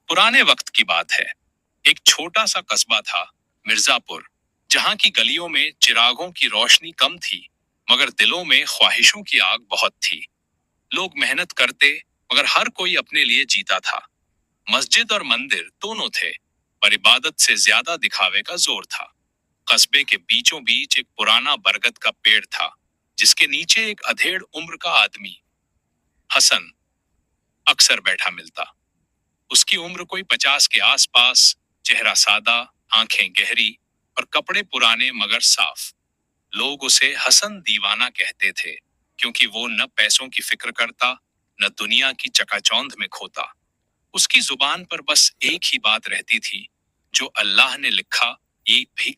पुराने वक्त की बात है। एक छोटा सा कस्बा था, मिर्जापुर, जहां की गलियों में चिरागों की रोशनी कम थी, मगर दिलों में ख्वाहिशों की आग बहुत थी। लोग मेहनत करते, मगर हर कोई अपने लिए जीता था। मस्जिद और मंदिर दोनों थे, पर इबादत से ज्यादा दिखावे का जोर था। कस्बे के बीचों बीच एक पुराना बरगद का पेड़ था, जिसके नीचे एक अधेड़ उम्र का आदमी, हसन, अक्सर बैठा मिलता। उसकी उम्र कोई 50 के आसपास, चेहरा सादा, आंखें गहरी और कपड़े पुराने मगर साफ। लोग उसे हसन दीवाना कहते थे, क्योंकि वो न पैसों की फिक्र करता, न दुनिया की चकाचौंध में खोता। उसकी जुबान पर बस एक ही बात रहती थी, जो अल्लाह ने लिखा ये भी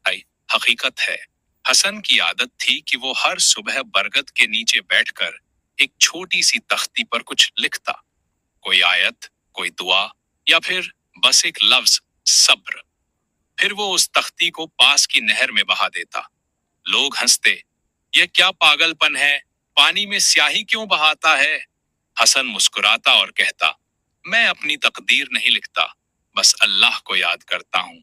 हकीकत है। हसन की आदत थी कि वो हर सुबह बरगद के नीचे बैठकर एक छोटी सी तख्ती पर कुछ लिखता, कोई आयत, कोई दुआ, या फिर बस एक लफ्ज, सब्र। फिर वो उस तख्ती को पास की नहर में बहा देता। लोग हंसते, यह क्या पागलपन है, पानी में स्याही क्यों बहाता है? हसन मुस्कुराता और कहता, मैं अपनी तकदीर नहीं लिखता, बस अल्लाह को याद करता हूं।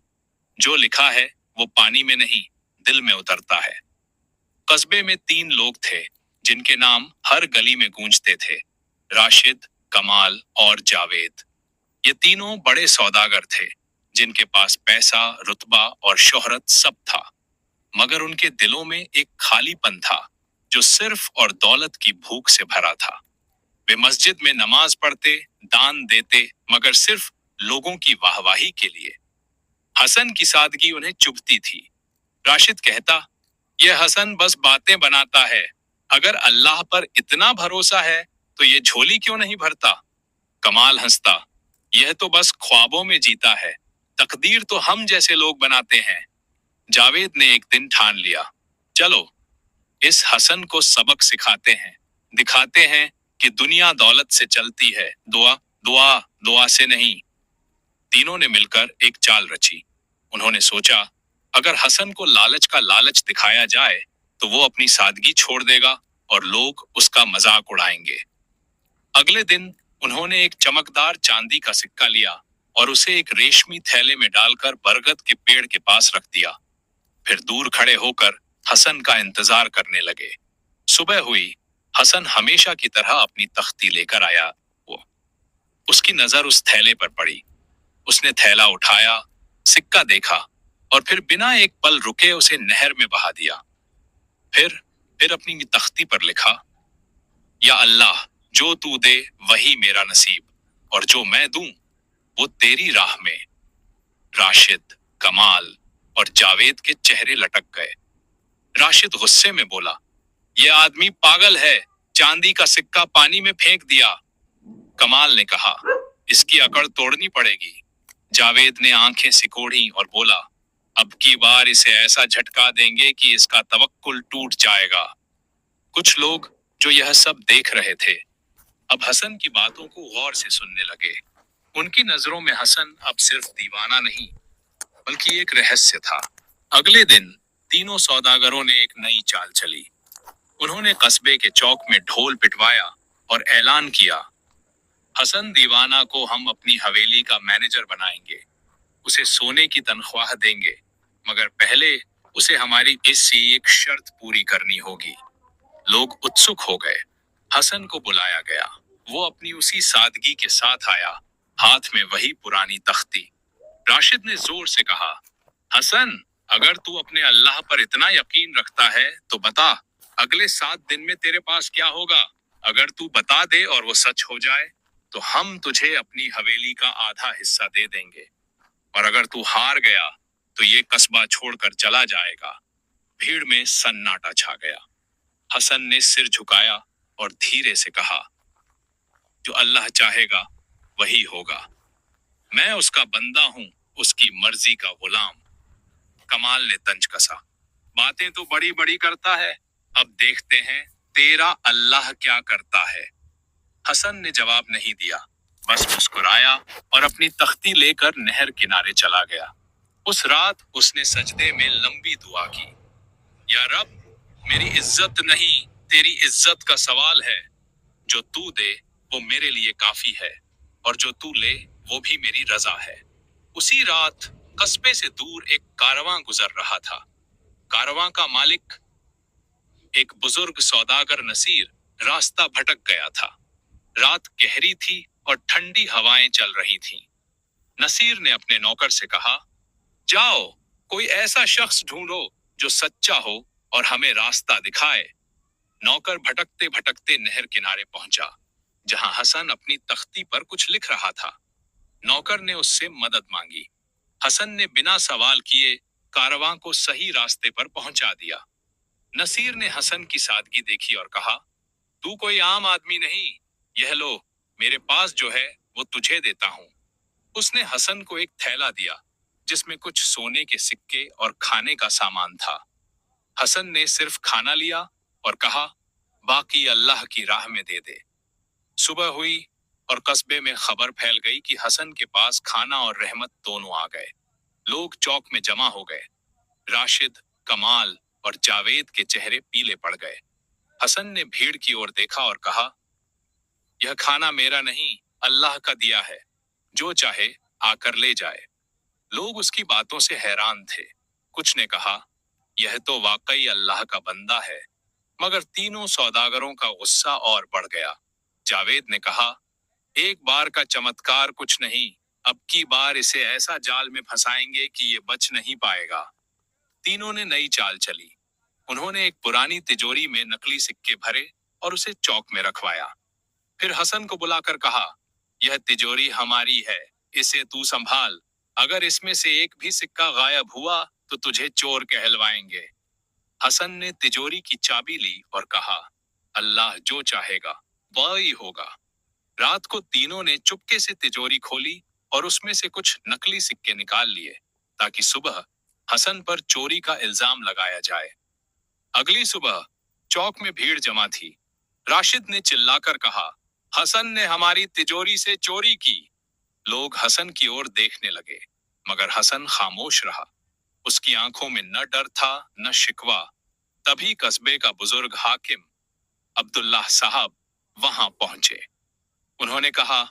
जो लिखा है वो पानी में नहीं, दिल में उतरता है। कस्बे में 3 लोग थे, जिनके नाम हर गली में गूंजते थे, राशिद, कमाल और जावेद। ये तीनों बड़े सौदागर थे, जिनके पास पैसा, रुतबा और शोहरत सब था, मगर उनके दिलों में एक खालीपन था, जो सिर्फ और दौलत की भूख से भरा था। वे मस्जिद में नमाज पढ़ते, दान देते, मगर सिर्फ लोगों की वाहवाही के लिए। हसन की सादगी उन्हें चुभती थी। राशिद कहता, यह हसन बस बातें बनाता है, अगर अल्लाह पर इतना भरोसा है तो ये झोली क्यों नहीं भरता? कमाल हंसता, यह तो बस ख्वाबों में जीता है, तकदीर तो हम जैसे लोग बनाते हैं। जावेद ने एक दिन ठान लिया, चलो इस हसन को सबक सिखाते हैं, दिखाते हैं कि दुनिया दौलत से चलती है, दुआ दुआ दुआ से नहीं। तीनों ने मिलकर एक चाल रची। उन्होंने सोचा, अगर हसन को लालच का लालच दिखाया जाए तो वो अपनी सादगी छोड़ देगा और लोग उसका मजाक उड़ाएंगे। अगले दिन उन्होंने एक चमकदार चांदी का सिक्का लिया और उसे एक रेशमी थैले में डालकर बरगद के पेड़ के पास रख दिया। फिर दूर खड़े होकर हसन का इंतजार करने लगे। सुबह हुई, हसन हमेशा की तरह अपनी तख्ती लेकर आया। वो उसकी नजर उस थैले पर पड़ी। उसने थैला उठाया, सिक्का देखा और फिर बिना एक पल रुके उसे नहर में बहा दिया। फिर अपनी तख्ती पर लिखा, या अल्लाह, जो तू दे वही मेरा नसीब, और जो मैं दूं वो तेरी राह में। राशिद, कमाल और जावेद के चेहरे लटक गए। राशिद गुस्से में बोला, यह आदमी पागल है, चांदी का सिक्का पानी में फेंक दिया। कमाल ने कहा, इसकी अकड़ तोड़नी पड़ेगी। जावेद ने आंखें सिकोड़ी और बोला, अब की बार इसे ऐसा झटका देंगे कि इसका तवक्कुल टूट जाएगा। कुछ लोग जो यह सब देख रहे थे, अब हसन की बातों को गौर से सुनने लगे। उनकी नजरों में हसन अब सिर्फ दीवाना नहीं, बल्कि एक रहस्य था। अगले दिन तीनों सौदागरों ने एक नई चाल चली। उन्होंने कस्बे के चौक में ढोल पिटवाया और ऐलान किया, हसन दीवाना को हम अपनी हवेली का मैनेजर बनाएंगे। उसे सोने की तनख्वाह देंगे, मगर पहले उसे हमारी इससे एक शर्त पूरी करनी होगी। लोग उत्सुक हो गए। हसन को बुलाया गया। वो अपनी उसी सादगी के साथ आया, हाथ में वही पुरानी तख्ती। राशिद ने जोर से कहा, हसन, अगर तू अपने अल्लाह पर इतना यकीन रखता है तो बता, अगले 7 दिन में तेरे पास क्या होगा? अगर तू बता दे और वो सच हो जाए तो हम तुझे अपनी हवेली का आधा हिस्सा दे देंगे, और अगर तू हार गया तो ये कस्बा छोड़कर चला जाएगा। भीड़ में सन्नाटा छा गया। हसन ने सिर झुकाया और धीरे से कहा, जो अल्लाह चाहेगा वही होगा। मैं उसका बंदा हूं, उसकी मर्जी का गुलाम। कमाल ने तंज कसा, बातें तो बड़ी बड़ी करता है, अब देखते हैं तेरा अल्लाह क्या करता है। हसन ने जवाब नहीं दिया, बस मुस्कुराया और अपनी तख्ती लेकर नहर किनारे चला गया। उस रात उसने सजदे में लंबी दुआ की, या रब, मेरी इज्जत नहीं, तेरी इज्जत का सवाल है। जो तू दे वो मेरे लिए काफी है, और जो तू ले वो भी मेरी रजा है। उसी रात कस्बे से दूर एक कारवां गुजर रहा था। कारवां का मालिक, एक बुजुर्ग सौदागर नसीर, रास्ता भटक गया था। रात गहरी थी और ठंडी हवाएं चल रही थीं। नसीर ने अपने नौकर से कहा, जाओ, कोई ऐसा शख्स ढूंढो जो सच्चा हो और हमें रास्ता दिखाए। नौकर भटकते भटकते नहर किनारे पहुंचा, जहां हसन अपनी तख्ती पर कुछ लिख रहा था। नौकर ने उससे मदद मांगी। हसन ने बिना सवाल किए कारवां को सही रास्ते पर पहुंचा दिया। नसीर ने हसन की सादगी देखी और कहा, तू कोई आम आदमी नहीं, यह लो, मेरे पास जो है वो तुझे देता हूं। उसने हसन को एक थैला दिया, जिसमें कुछ सोने के सिक्के और खाने का सामान था। हसन ने सिर्फ खाना लिया और कहा, बाकी अल्लाह की राह में दे दे। सुबह हुई और कस्बे में खबर फैल गई कि हसन के पास खाना और रहमत दोनों आ गए। लोग चौक में जमा हो गए। राशिद, कमाल और जावेद के चेहरे पीले पड़ गए। हसन ने भीड़ की ओर देखा और कहा, यह खाना मेरा नहीं, अल्लाह का दिया है, जो चाहे आकर ले जाए। लोग उसकी बातों से हैरान थे। कुछ ने कहा, यह तो वाकई अल्लाह का बंदा है। मगर तीनों सौदागरों का गुस्सा और बढ़ गया। जावेद ने कहा, एक बार का चमत्कार कुछ नहीं, अब की बार इसे ऐसा जाल में फंसाएंगे कि ये बच नहीं पाएगा। तीनों ने नई चाल चली। उन्होंने एक पुरानी तिजोरी में नकली सिक्के भरे और उसे चौक में रखवाया। फिर हसन को बुलाकर कहा, यह तिजोरी हमारी है, इसे तू संभाल। अगर इसमें से एक भी सिक्का गायब हुआ तो तुझे चोर कहलवाएंगे। हसन ने तिजोरी की चाबी ली और कहा, अल्लाह जो चाहेगा वही होगा। रात को तीनों ने चुपके से तिजोरी खोली और उसमें से कुछ नकली सिक्के निकाल लिए, ताकि सुबह हसन पर चोरी का इल्जाम लगाया जाए। अगली सुबह चौक में भीड़ जमा थी। राशिद ने चिल्लाकर कहा, हसन ने हमारी तिजोरी से चोरी की। लोग हसन की ओर देखने लगे, मगर हसन खामोश रहा। उसकी आंखों में न डर था न शिकवा। तभी कस्बे का बुजुर्ग हाकिम अब्दुल्लाह साहब वहां पहुंचे। उन्होंने कहा,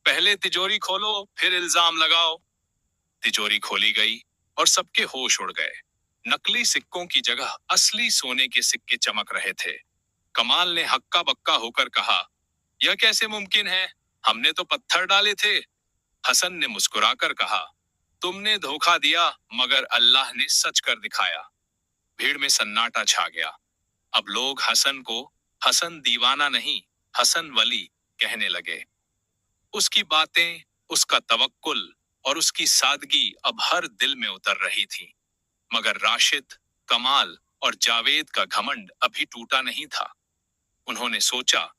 पहले तिजोरी खोलो, फिर इल्जाम लगाओ। तिजोरी खोली गई और सबके होश उड़ गए। नकली सिक्कों की जगह असली सोने के सिक्के चमक रहे थे। कमाल ने हक्का बक्का होकर कहा, यह कैसे मुमकिन है? हमने तो पत्थर डाले थे। हसन ने मुस्कुराकर कहा, तुमने धोखा दिया, मगर अल्लाह ने सच कर दिखाया। भीड़ में सन्नाटा छा गया। अब लोग हसन को हसन दीवाना नहीं, हसन वली कहने लगे। उसकी बातें, उसका तवक्कुल और उसकी सादगी अब हर दिल में उतर रही थी। मगर राशिद, कमाल और जावेद का घमंड अभी टूटा नहीं था। उन्होंने सोचा,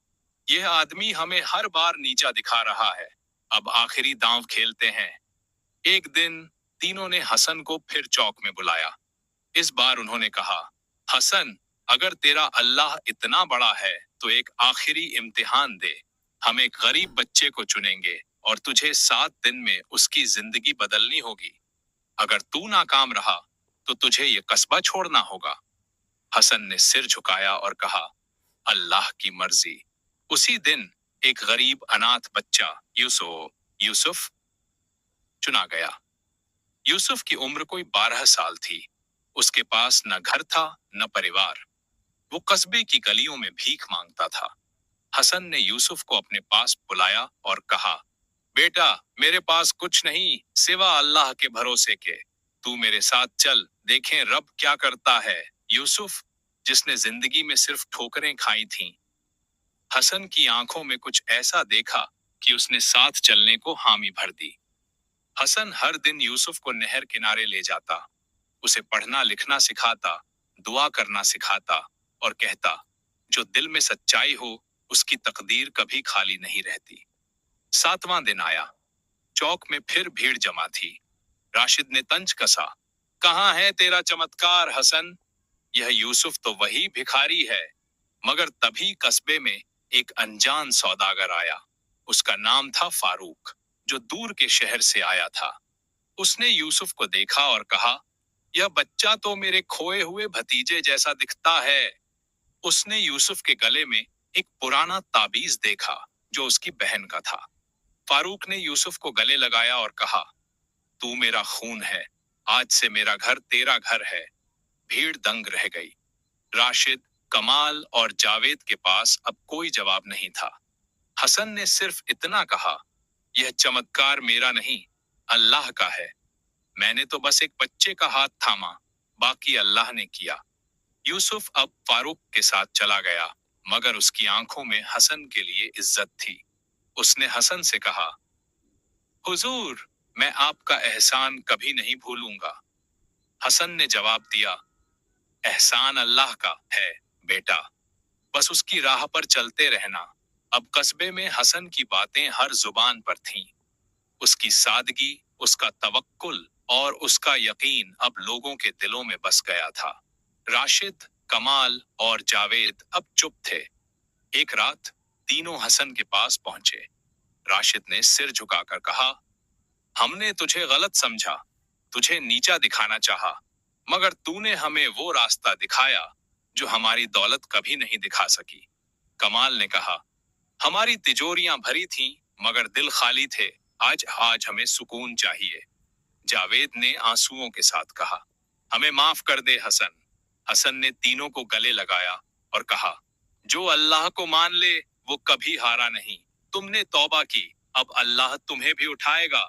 यह आदमी हमें हर बार नीचा दिखा रहा है, अब आखिरी दांव खेलते हैं। एक दिन तीनों ने हसन को फिर चौक में बुलाया। इस बार उन्होंने कहा, हसन, अगर तेरा अल्लाह इतना बड़ा है तो एक आखिरी इम्तिहान दे। हम एक गरीब बच्चे को चुनेंगे और तुझे 7 दिन में उसकी जिंदगी बदलनी होगी। अगर तू नाकाम रहा तो तुझे ये कस्बा छोड़ना होगा। हसन ने सिर झुकाया और कहा, अल्लाह की मर्जी। उसी दिन एक गरीब अनाथ बच्चा यूसुफ चुना गया। यूसुफ की उम्र कोई 12 साल थी। उसके पास न घर था न परिवार। वो कस्बे की गलियों में भीख मांगता था। हसन ने यूसुफ को अपने पास बुलाया और कहा, बेटा, मेरे पास कुछ नहीं सिवा अल्लाह के भरोसे के। तू मेरे साथ चल, देखें रब क्या करता है। यूसुफ, जिसने जिंदगी में सिर्फ ठोकरें खाई थीं, हसन की आंखों में कुछ ऐसा देखा कि उसने साथ चलने को हामी भर दी। हसन हर दिन यूसुफ को नहर किनारे ले जाता, उसे पढ़ना लिखना सिखाता, दुआ करना सिखाता और कहता, जो दिल में सच्चाई हो उसकी तकदीर कभी खाली नहीं रहती। 7वां दिन आया। चौक में फिर भीड़ जमा थी। राशिद ने तंज कसा, कहाँ है तेरा चमत्कार हसन? यह यूसुफ तो वही भिखारी है। मगर तभी कस्बे में एक अनजान सौदागर आया। उसका नाम था फारूक, जो दूर के शहर से आया था। उसने यूसुफ को देखा और कहा, यह बच्चा तो मेरे खोए हुए भतीजे जैसा दिखता है। उसने यूसुफ के गले में एक पुराना ताबीज देखा जो उसकी बहन का था। फारूक ने यूसुफ को गले लगाया और कहा, तू मेरा खून है, आज से मेरा घर तेरा घर है। भीड़ दंग रह गई। राशिद, कमाल और जावेद के पास अब कोई जवाब नहीं था। हसन ने सिर्फ इतना कहा, यह चमत्कार मेरा नहीं, अल्लाह का है। मैंने तो बस एक बच्चे का हाथ थामा, बाकी अल्लाह ने किया। यूसुफ अब फारूक के साथ चला गया, मगर उसकी आंखों में हसन के लिए इज्जत थी। उसने हसन से कहा, हुजूर, मैं आपका एहसान कभी नहीं भूलूंगा। हसन ने जवाब दिया, एहसान अल्लाह का है बेटा, बस उसकी राह पर चलते रहना। अब कस्बे में हसन की बातें हर जुबान पर थीं। उसकी सादगी, उसका तवक्कुल और उसका यकीन अब लोगों के दिलों में बस गया था। राशिद, कमाल और जावेद अब चुप थे। एक रात तीनों हसन के पास पहुंचे। राशिद ने सिर झुकाकर कहा, हमने तुझे गलत समझा, तुझे नीचा दिखाना चाहा, मगर तूने हमें वो रास्ता दिखाया जो हमारी दौलत कभी नहीं दिखा सकी। कमाल ने कहा, हमारी तिजोरियां भरी थीं, मगर दिल खाली थे। आज आज हमें सुकून चाहिए। जावेद ने आंसुओं के साथ कहा, हमें माफ कर दे हसन। हसन ने तीनों को गले लगाया और कहा, जो अल्लाह को मान ले वो कभी हारा नहीं। तुमने तौबा की, अब अल्लाह तुम्हें भी उठाएगा।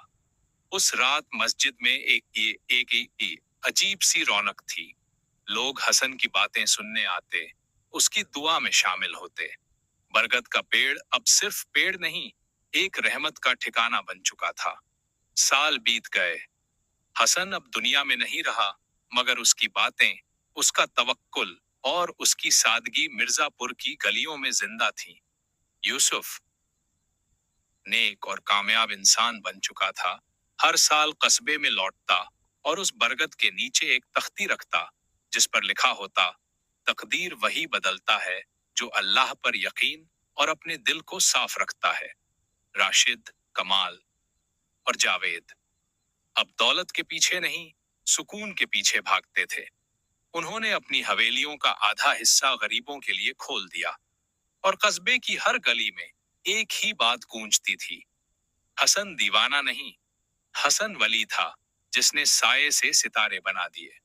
उस रात मस्जिद में एक अजीब सी रौनक थी। लोग हसन की बातें सुनने आते, उसकी दुआ में शामिल होते। बरगद का पेड़ अब सिर्फ पेड़ नहीं, एक रहमत का ठिकाना बन चुका था। साल बीत गए। हसन अब दुनिया में नहीं रहा, मगर उसकी बातें, उसका तवक्कुल और उसकी सादगी मिर्जापुर की गलियों में जिंदा थी। यूसुफ नेक और कामयाब इंसान बन चुका था। हर साल कस्बे में लौटता और उस बरगद के नीचे एक तख्ती रखता, जिस पर लिखा होता, तकदीर वही बदलता है जो अल्लाह पर यकीन और अपने दिल को साफ रखता है। राशिद, कमाल और जावेद अब दौलत के पीछे नहीं, सुकून के पीछे भागते थे। उन्होंने अपनी हवेलियों का आधा हिस्सा गरीबों के लिए खोल दिया और कस्बे की हर गली में एक ही बात गूंजती थी, हसन दीवाना नहीं, हसन वली था जिसने साये से सितारे बना दिए।